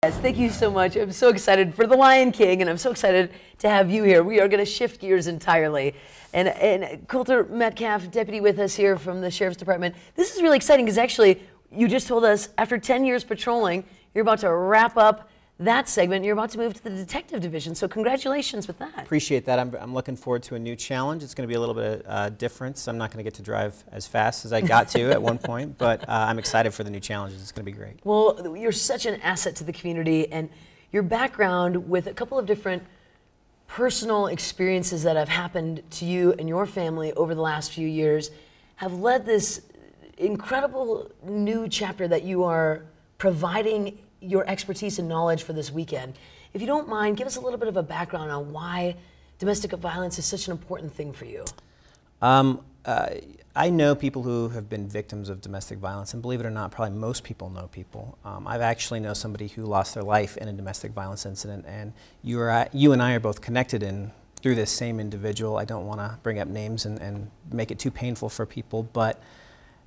Yes, thank you so much. I'm so excited for The Lion King, and I'm so excited to have you here. We are going to shift gears entirely. And Colter Metcalf, deputy with us here from the Sheriff's Department. This is really exciting because actually you just told us after 10 years patrolling, you're about to wrap up that segment. You're about to move to the detective division, so congratulations with that. Appreciate that. I'm looking forward to a new challenge. It's going to be a little bit of difference. I'm not going to get to drive as fast as I got to at one point, but I'm excited for the new challenges. It's going to be great. Well, you're such an asset to the community, and your background with a couple of different personal experiences that have happened to you and your family over the last few years have led this incredible new chapter that you are providing your expertise and knowledge for this weekend. If you don't mind, give us a little bit of a background on why domestic violence is such an important thing for you. I know people who have been victims of domestic violence, and believe it or not, probably most people know people. I've actually know somebody who lost their life in a domestic violence incident, and you and I are both connected through this same individual. I don't want to bring up names and make it too painful for people, but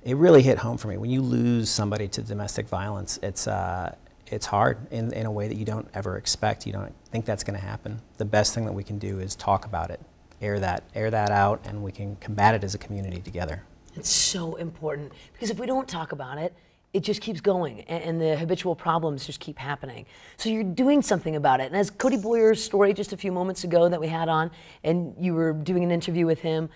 it really hit home for me. When you lose somebody to domestic violence, it's hard in a way that you don't ever expect. You don't think that's going to happen. The best thing that we can do is talk about it, air that out, and we can combat it as a community together. It's so important because if we don't talk about it, it just keeps going, and the habitual problems just keep happening. So you're doing something about it. And as Cody Boyer's story just a few moments ago that we had on, and you were doing an interview with him,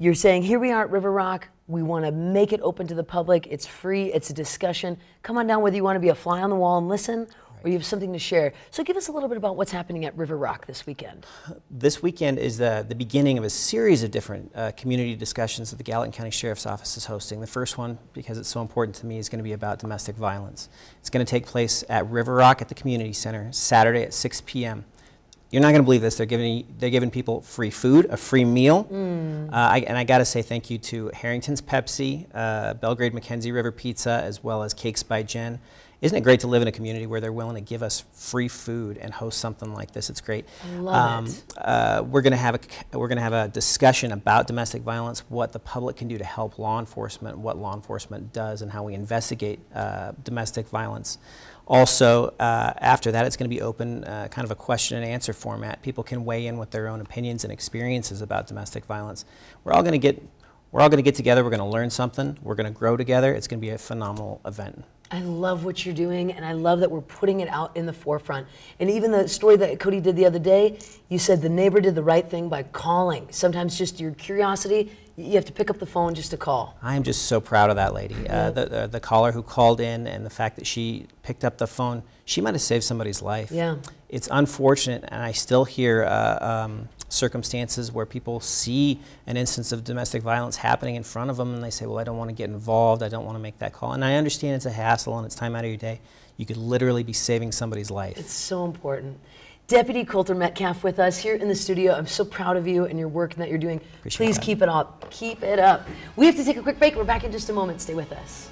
you're saying, here we are at River Rock. We want to make it open to the public. It's free. It's a discussion. Come on down whether you want to be a fly on the wall and listen, or you have something to share. So give us a little bit about what's happening at River Rock this weekend. This weekend is the beginning of a series of different community discussions that the Gallatin County Sheriff's Office is hosting. The first one, because it's so important to me, is going to be about domestic violence. It's going to take place at River Rock at the Community Center, Saturday at 6 p.m. You're not going to believe this. They're giving people free food, a free meal. And I got to say thank you to Harrington's Pepsi, Belgrade Mackenzie River Pizza, as well as Cakes by Jen. Isn't it great to live in a community where they're willing to give us free food and host something like this? It's great. I love it. We're going to have a discussion about domestic violence, what the public can do to help law enforcement, what law enforcement does, and how we investigate domestic violence. Also, after that, it's going to be open, kind of a question and answer format. People can weigh in with their own opinions and experiences about domestic violence. We're all going to get together. We're going to learn something. We're going to grow together. It's going to be a phenomenal event. I love what you're doing, and I love that we're putting it out in the forefront. And even the story that Cody did the other day, you said the neighbor did the right thing by calling. Sometimes just your curiosity, you have to pick up the phone just to call. I am just so proud of that lady. The caller who called in, and the fact that she picked up the phone, she might have saved somebody's life. Yeah. It's unfortunate, and I still hear circumstances where people see an instance of domestic violence happening in front of them, and they say, well, I don't want to get involved, I don't want to make that call. And I understand it's a hassle and it's time out of your day. You could literally be saving somebody's life. It's so important. Deputy Colter Metcalf with us here in the studio. I'm so proud of you and your work that you're doing. Please keep it up. Keep it up. We have to take a quick break. We're back in just a moment. Stay with us.